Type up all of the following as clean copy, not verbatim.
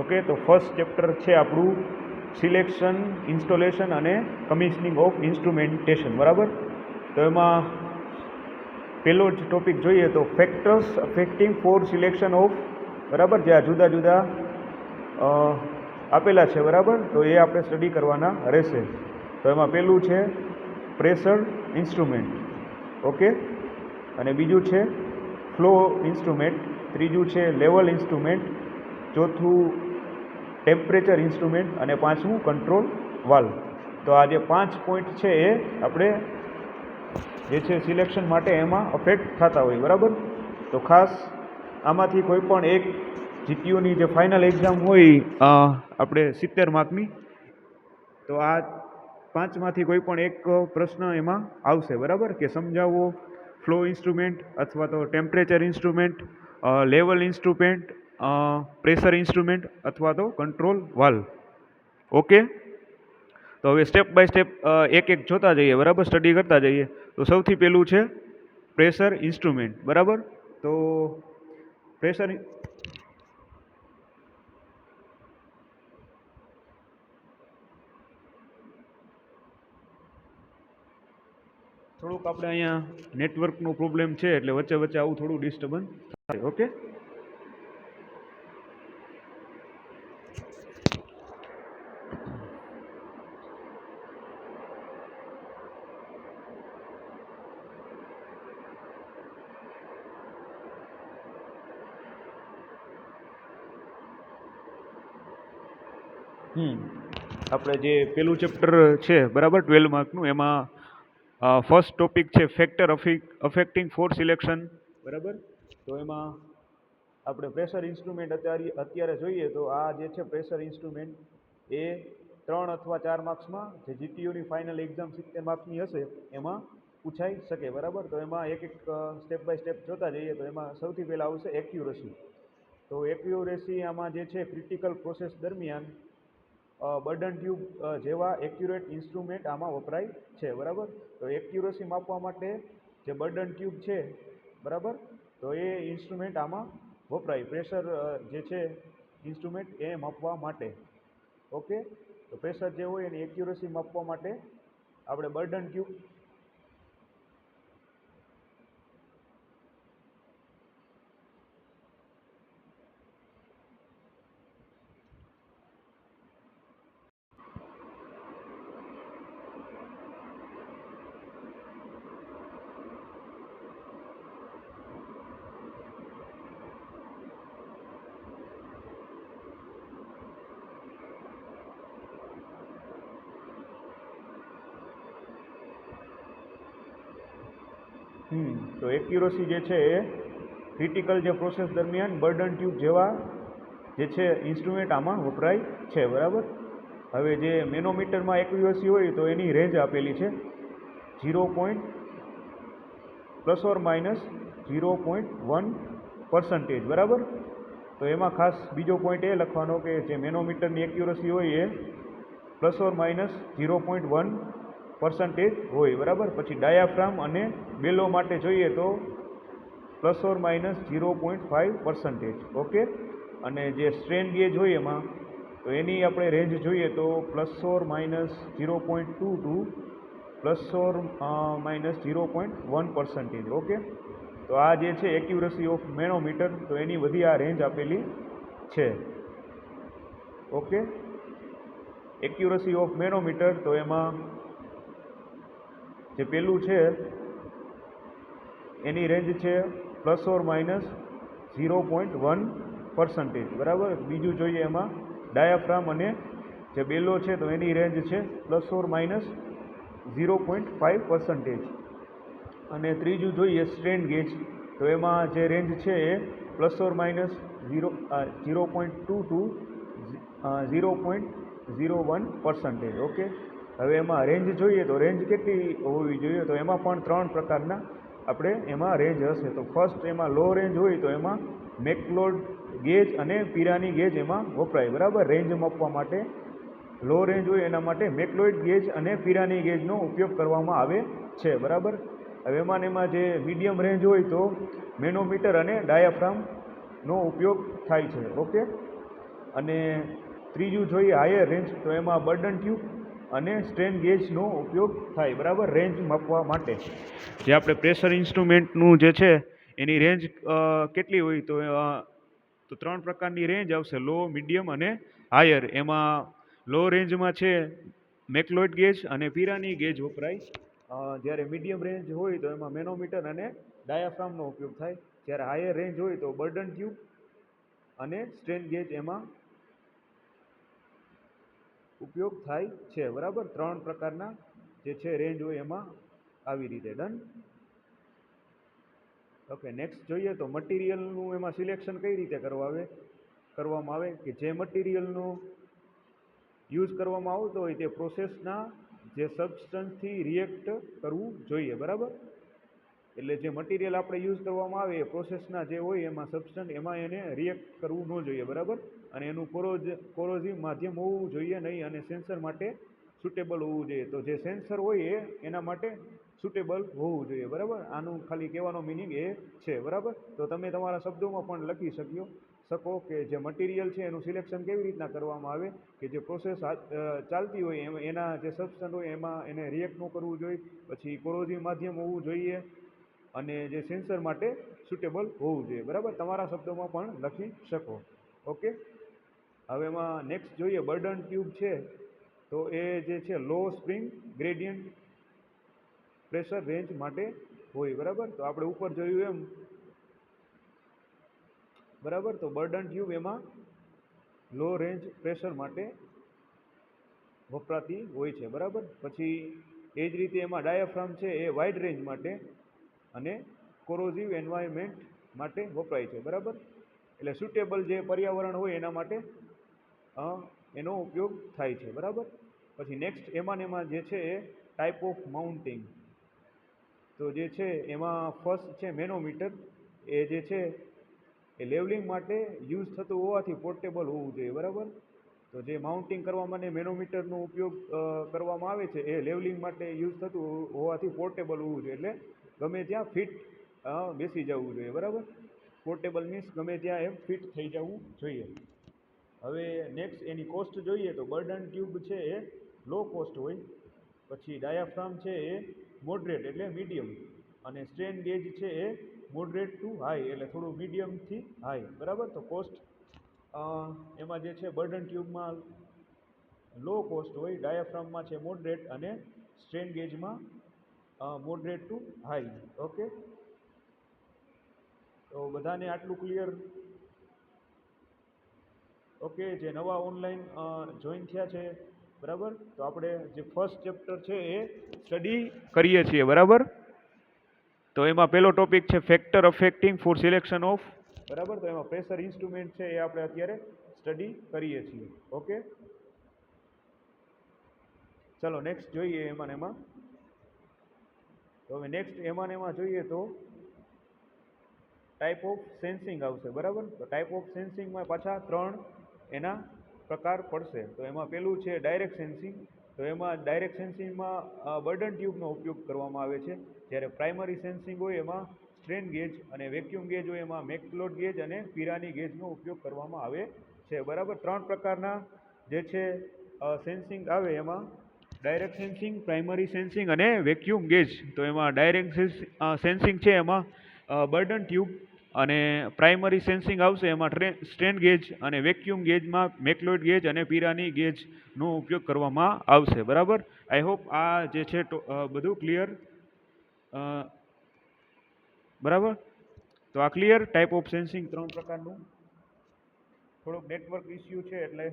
Okay, તો first chapter છે આપણું સિલેક્શન, ઇન્સ્ટોલેશન અને કમિશનિંગ ઓફ ઇન્સ્ટ્રુમેન્ટેશન, બરાબર. તો એમાં પહેલો જ ટોપિક જોઈએ તો factors affecting four selection of, બરાબર, જે આ જુદા જુદા આપેલા છે, બરાબર. તો એ આપણે સ્ટડી કરવાના રહેશે. તો એમાં પહેલું છે પ્રેશર ઇન્સ્ટ્રુમેન્ટ, ઓકે, અને બીજું છે ફ્લો ઇન્સ્ટ્રુમેન્ટ, ત્રીજું છે લેવલ ઇન્સ્ટ્રુમેન્ટ, ચોથું ટેમ્પરેચર ઇન્સ્ટ્રુમેન્ટ અને પાંચમું કંટ્રોલ વાલ્વ. તો આ જે 5 પોઈન્ટ છે એ આપણે જે છે સિલેક્શન માટે એમાં અફેક્ટ થતા હોય, બરાબર. તો ખાસ આમાંથી કોઈ પણ એક જીટીયુની જે ફાઇનલ એક્ઝામ હોય આપણે 70 માર્કની, તો આ 5માંથી કોઈ પણ એક પ્રશ્ન એમાં આવશે, બરાબર, કે સમજાવો ફ્લો ઇન્સ્ટ્રુમેન્ટ અથવા તો temperature instrument, level instrument, pressure instrument અથવા તો કંટ્રોલ વાલ્વ. ઓકે, તો હવે સ્ટેપ બાય સ્ટેપ એક એક જોતા જઈએ, બરાબર, સ્ટડી કરતા જઈએ. તો સૌથી પહેલું છે પ્રેશર ઇન્સ્ટ્રુમેન્ટ, બરાબર. તો પ્રેશર થોડુંક આપણે અહીંયા નેટવર્કનો પ્રોબ્લેમ છે એટલે વચ્ચે વચ્ચે આવું થોડું ડિસ્ટર્બન્સ થાય. ઓકે, આપણે જે પેલું ચેપ્ટર છે, બરાબર, 12 માર્કનું, એમાં ફર્સ્ટ ટોપિક છે ફેક્ટર અફેક્ટિંગ ફોર સિલેક્શન, બરાબર. તો એમાં આપણે પ્રેશર ઇન્સ્ટ્રુમેન્ટ અત્યારે જોઈએ તો આ જે છે પ્રેશર ઇન્સ્ટ્રુમેન્ટ એ 3 અથવા 4 માર્ક્સમાં જે જીટીયુની ફાઇનલ એક્ઝામ 70 માર્ક્સની હશે એમાં પૂછાઈ શકે, બરાબર. તો એમાં એક એક સ્ટેપ બાય સ્ટેપ જોતા જઈએ. તો એમાં સૌથી પહેલાં આવશે એક્યુરસી. તો એક્યુરેસી આમાં જે છે ક્રિટિકલ પ્રોસેસ દરમિયાન બર્ડન ટ્યુબ જેવા એક્યુરેટ ઇન્સ્ટ્રુમેન્ટ આમાં વપરાય છે, બરાબર. તો એક્યુરેસી માપવા માટે જે બર્ડન ટ્યુબ છે, બરાબર, તો એ ઇન્સ્ટ્રુમેન્ટ આમાં વપરાય પ્રેશર જે છે ઇન્સ્ટ્રુમેન્ટ એ માપવા માટે. ઓકે, તો પ્રેશર જે હોય એની એક્યુરેસી માપવા માટે આપણે બર્ડન ટ્યુબ તો એક્યુરસી જે છે એ ક્રિટિકલ જે પ્રોસેસ દરમિયાન બર્ડન ટ્યુબ જેવા જે છે ઇન્સ્ટ્રુમેન્ટ આમાં વપરાય છે, બરાબર. હવે જે મેનોમીટરમાં એક્યુરસી હોય તો એની રેન્જ આપેલી છે 0.±0.1%, બરાબર. તો એમાં ખાસ બીજો પોઈન્ટ એ લખવાનો કે જે મેનોમીટરની એક્યુરસી હોય એ ±0.1% હોય, બરાબર. પછી ડાયાફ્રામ અને બેલો માટે જોઈએ તો ±0.5%. ઓકે, અને જે સ્ટ્રેન ગેજ હોય એમાં તો એની આપણે રેન્જ જોઈએ તો ±0.2 ટુ ±0.1%. ઓકે, તો આ જે છે એક્યુરસી ઓફ મેનોમીટર, તો એની બધી આ રેન્જ આપેલી છે. ઓકે, એક્યુરસી ઓફ મેનોમીટર, તો એમાં જે પેલું છે એની રેન્જ છે ±0.1%, બરાબર. બીજું જોઈએ એમાં ડાયાફ્રામ અને જે બેલો છે તો એની રેન્જ છે ±0.5%. અને ત્રીજું જોઈએ સ્ટ્રેન ગેજ, તો એમાં જે રેન્જ છે એ ±0.2 ટુ 0.01%. ઓકે, હવે એમાં રેન્જ જોઈએ તો રેન્જ કેટલી હોવી જોઈએ, તો એમાં પણ 3 પ્રકારના આપણે એમાં રેન્જ હશે. તો ફર્સ્ટ એમાં લો રેન્જ હોય તો એમાં મેકલોડ ગેજ અને પિરાની ગેજ એમાં વપરાય, બરાબર. રેન્જ માપવા માટે લો રેન્જ હોય એના માટે મેકલોઇડ ગેજ અને પિરાની ગેજનો ઉપયોગ કરવામાં આવે છે, બરાબર. હવે એમાં જે મીડિયમ રેન્જ હોય તો મેનોમીટર અને ડાયાફ્રામનો ઉપયોગ થાય છે. ઓકે, અને ત્રીજું જોઈએ હાયર રેન્જ, તો એમાં બર્ડન ટ્યુબ અને સ્ટ્રેન ગેજનો ઉપયોગ થાય, બરાબર, રેન્જ માપવા માટે. જે આપણે પ્રેશર ઇન્સ્ટ્રુમેન્ટનું જે છે એની રેન્જ કેટલી હોય, તો 3 પ્રકારની રેન્જ આવશે, લો, મીડિયમ અને હાયર. એમાં લો રેન્જમાં છે મેકલોઇડ ગેજ અને પિરાની ગેજ વપરાય. જ્યારે મીડિયમ રેન્જ હોય તો એમાં મેનોમીટર અને ડાયાફ્રામનો ઉપયોગ થાય. જ્યારે હાયર રેન્જ હોય તો બર્ડન ટ્યુબ અને સ્ટ્રેન ગેજ એમાં ઉપયોગ થાય છે, બરાબર. 3 પ્રકારના જે છે રેન્જ હોય એમાં આવી રીતે. ડન. ઓકે, નેક્સ્ટ જોઈએ તો મટીરિયલનું એમાં સિલેક્શન કઈ રીતે કરવામાં આવે કે જે મટીરિયલનું યુઝ કરવામાં આવતો હોય તે પ્રોસેસના જે સબસ્ટન્સથી રિએક્ટ કરવું જોઈએ, બરાબર. એટલે જે મટીરિયલ આપણે યુઝ કરવામાં આવે એ પ્રોસેસના જે હોય એમાં સબસ્ટન્સ એમાં એને રિએક્ટ કરવું ન જોઈએ, બરાબર. અને એનું કોરોઝિવ માધ્યમ હોવું જોઈએ નહીં અને સેન્સર માટે સુટેબલ હોવું જોઈએ. તો જે સેન્સર હોય એ એના માટે સુટેબલ હોવું જોઈએ, બરાબર. આનું ખાલી કહેવાનો મિનિંગ એ છે, બરાબર. તો તમે તમારા શબ્દોમાં પણ લખી શકો કે જે મટીરિયલ છે એનું સિલેક્શન કેવી રીતના કરવામાં આવે કે જે પ્રોસેસ ચાલતી હોય એના જે સબસ્ટન્સ હોય એમાં એને રિએક્ટ ન કરવું જોઈએ, પછી કોરોઝિવ માધ્યમ હોવું જોઈએ અને જે સેન્સર માટે સુટેબલ હોવું જોઈએ, બરાબર. તમારા શબ્દોમાં પણ લખી શકો. ઓકે, હવે એમાં નેક્સ્ટ જોઈએ બર્ડન ટ્યુબ છે, તો એ જે છે લો સ્પ્રિંગ ગ્રેડિયન્ટ પ્રેશર રેન્જ માટે હોય, બરાબર. તો આપણે ઉપર જોયું એમ, બરાબર. તો બર્ડન ટ્યુબ એમાં લો રેન્જ પ્રેશર માટે વપરાતી હોય છે, બરાબર. પછી એ જ રીતે એમાં ડાયાફ્રામ છે એ વાઇડ રેન્જ માટે અને કોરોઝિવ એન્વાયરમેન્ટ માટે વપરાય છે, બરાબર. એટલે સુટેબલ જે પર્યાવરણ હોય એના માટે એનો ઉપયોગ થાય છે, બરાબર. પછી નેક્સ્ટ એમાં જે છે એ ટાઈપ ઓફ માઉન્ટિંગ. તો જે છે એમાં ફર્સ્ટ છે મેનોમીટર. એ જે છે એ લેવલિંગ માટે યુઝ થતું હોવાથી પોર્ટેબલ હોવું જોઈએ, બરાબર. તો જે માઉન્ટિંગ કરવા માટે મેનોમીટરનો ઉપયોગ કરવામાં આવે છે એ લેવલિંગ માટે યુઝ થતું હોવાથી પોર્ટેબલ હોવું જોઈએ, એટલે ગમે ત્યાં ફિટ બેસી જવું જોઈએ, બરાબર. પોર્ટેબલ મીન્સ ગમે ત્યાં એમ ફિટ થઈ જવું જોઈએ. હવે નેક્સ્ટ એની કોસ્ટ જોઈએ તો બર્ડન ટ્યુબ છે એ લો કોસ્ટ હોય, પછી ડાયાફ્રામ છે એ મોડરેટ એટલે મીડિયમ, અને સ્ટ્રેન ગેજ છે એ મોડરેટ ટુ હાઈ એટલે થોડું મીડિયમથી હાઈ, બરાબર. તો કોસ્ટ એમાં જે છે બર્ડન ટ્યુબમાં લો કોસ્ટ હોય, ડાયાફ્રામમાં છે મોડરેટ અને સ્ટ્રેન ગેજમાં મોડરેટ ટુ હાઈ. ઓકે, તો બધાને આટલું ક્લિયર? ઓકે, જે નવા ઓનલાઈન જોઈન થયા છે, બરાબર, તો આપણે જે ફર્સ્ટ ચેપ્ટર છે એ સ્ટડી કરીએ છીએ, બરાબર. તો એમાં પહેલો ટોપિક છે factor affecting four selection of, બરાબર. તો એમાં પ્રેશર ઇન્સ્ટ્રુમેન્ટ છે એ આપણે અત્યારે સ્ટડી કરીએ છીએ. ઓકે, ચલો નેક્સ્ટ જોઈએ એમાં. તો હવે નેક્સ્ટ એમાં જોઈએ તો ટાઈપ ઓફ સેન્સિંગ આવશે, બરાબર. તો ટાઈપ ઓફ સેન્સિંગમાં પાછા 3 એના પ્રકાર પડશે. તો એમાં પેલું છે ડાયરેક્ટ સેન્સિંગ. તો એમાં ડાયરેક્ટ સેન્સિંગમાં બર્ડન ટ્યુબનો ઉપયોગ કરવામાં આવે છે. જ્યારે પ્રાઇમરી સેન્સિંગ હોય એમાં સ્ટ્રેન ગેજ અને વેક્યુમ ગેજ હોય એમાં મેકલોડ ગેજ અને પિરાની ગેજનો ઉપયોગ કરવામાં આવે છે, બરાબર. 3 પ્રકારના જે છે સેન્સિંગ આવે એમાં ડાયરેક્ટ સેન્સિંગ, પ્રાઇમરી સેન્સિંગ અને વેક્યુમ ગેજ. તો એમાં ડાયરેક્ટ સેન્સિંગ છે એમાં બર્ડન ટ્યુબ, અને પ્રાઇમરી સેન્સિંગ આવશે એમાં સ્ટ્રેન ગેજ, અને વેક્યુમ ગેજમાં મેકલોઇડ ગેજ અને પિરાની ગેજનો ઉપયોગ કરવામાં આવશે, બરાબર. આઈ હોપ આ જે છે બધું ક્લિયર, બરાબર. તો આ ક્લિયર ટાઈપ ઓફ સેન્સિંગ 3 પ્રકારનું. થોડોક નેટવર્ક ઇસ્યુ છે એટલે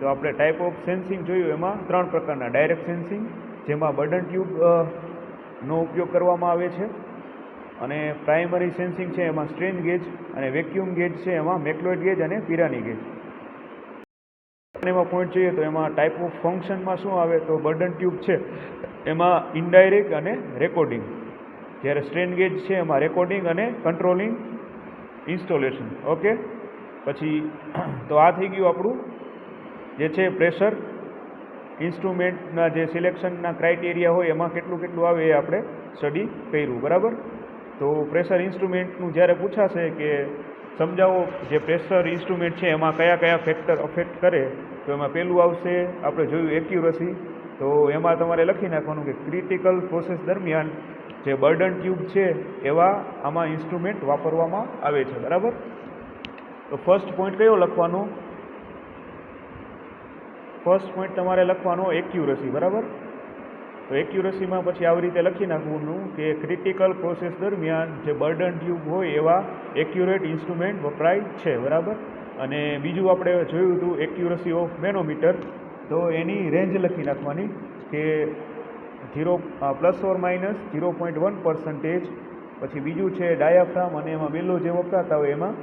તો આપણે ટાઈપ ઓફ સેન્સિંગ જોયું. એમાં 3 પ્રકારના ડાયરેક્ટ સેન્સિંગ, જેમાં બર્ડન ટ્યુબ નો ઉપયોગ કરવામાં આવે છે, અને પ્રાઇમરી સેન્સિંગ છે એમાં સ્ટ્રેન ગેજ, અને વેક્યુમ ગેજ છે એમાં મેકલોઇડ ગેજ અને પિરાની ગેજ. એમાં પોઈન્ટ જોઈએ તો એમાં ટાઈપ ઓફ ફંક્શનમાં શું આવે તો બર્ડન ટ્યુબ છે એમાં ઇનડાયરેક્ટ અને રેકોર્ડિંગ. જ્યારે સ્ટ્રેન ગેજ છે એમાં રેકોર્ડિંગ અને કંટ્રોલિંગ ઇન્સ્ટોલેશન. ઓકે, પછી તો આ થઈ ગયું આપણું જે છે પ્રેશર ઇન્સ્ટ્રુમેન્ટના જે સિલેક્શનના ક્રાઇટેરિયા હોય એમાં કેટલું કેટલું આવે એ આપણે સ્ટડી કર્યું. બરાબર. તો પ્રેશર ઇન્સ્ટ્રુમેન્ટનું જ્યારે પૂછાશે કે સમજાવો જે પ્રેશર ઇન્સ્ટ્રુમેન્ટ છે એમાં કયા કયા ફેક્ટર અફેક્ટ કરે, તો એમાં પહેલું આવશે આપણે જોયું એક્યુરસી. તો એમાં તમારે લખી નાખવાનું કે ક્રિટિકલ પ્રોસેસ દરમિયાન જે બર્ડન ટ્યુબ છે એવા આમાં ઇન્સ્ટ્રુમેન્ટ વાપરવામાં આવે છે. બરાબર. તો ફર્સ્ટ પોઈન્ટ કયો લખવાનો? ફર્સ્ટ પોઈન્ટ તમારે લખવાનો એક્યુરસી. બરાબર. તો એક્યુરસીમાં પછી આવી રીતે લખી નાખવાનું કે ક્રિટિકલ પ્રોસેસ દરમિયાન જે બર્ડન ટ્યુબ હોય એવા એક્યુરેટ ઇન્સ્ટ્રુમેન્ટ વપરાય છે. બરાબર. અને બીજું આપણે જોયું હતું એક્યુરસી ઓફ મેનોમીટર. તો એની રેન્જ લખી નાખવાની કે ±0.1%. પછી બીજું છે ડાયાફ્રામ, અને એમાં બેલો જે વપરાતા હોય એમાં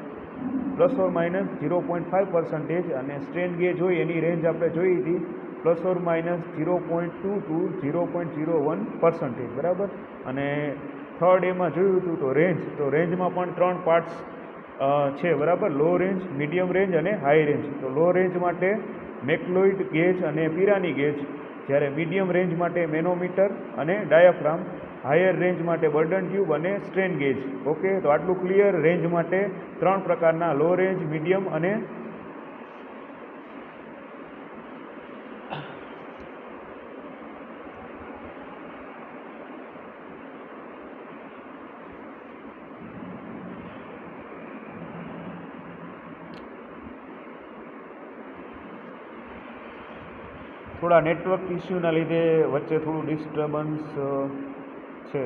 ±0.5%. અને સ્ટ્રેન ગેજ હોય એની રેન્જ આપણે જોઈ હતી ±0.2 to 0.01%. બરાબર. અને થર્ડ એમાં જોયું હતું તો રેન્જ. તો રેન્જમાં પણ 3 પાર્ટ્સ છે. બરાબર. લો રેન્જ, મીડિયમ રેન્જ અને હાઈ રેન્જ. તો લો રેન્જ માટે મેકલોઇડ ગેજ અને પિરાની ગેજ, જ્યારે મીડિયમ રેન્જ માટે મેનોમીટર અને ડાયાફ્રામ, હાયર રેન્જ માટે બર્ડન ટ્યુબ અને સ્ટ્રેન ગેજ. ઓકે, તો આટલું ક્લિયર. રેન્જ માટે 3 પ્રકારના લો રેન્જ, મીડિયમ અને થોડા નેટવર્ક ઇસ્યુના લીધે વચ્ચે થોડું ડિસ્ટર્બન્સ છે.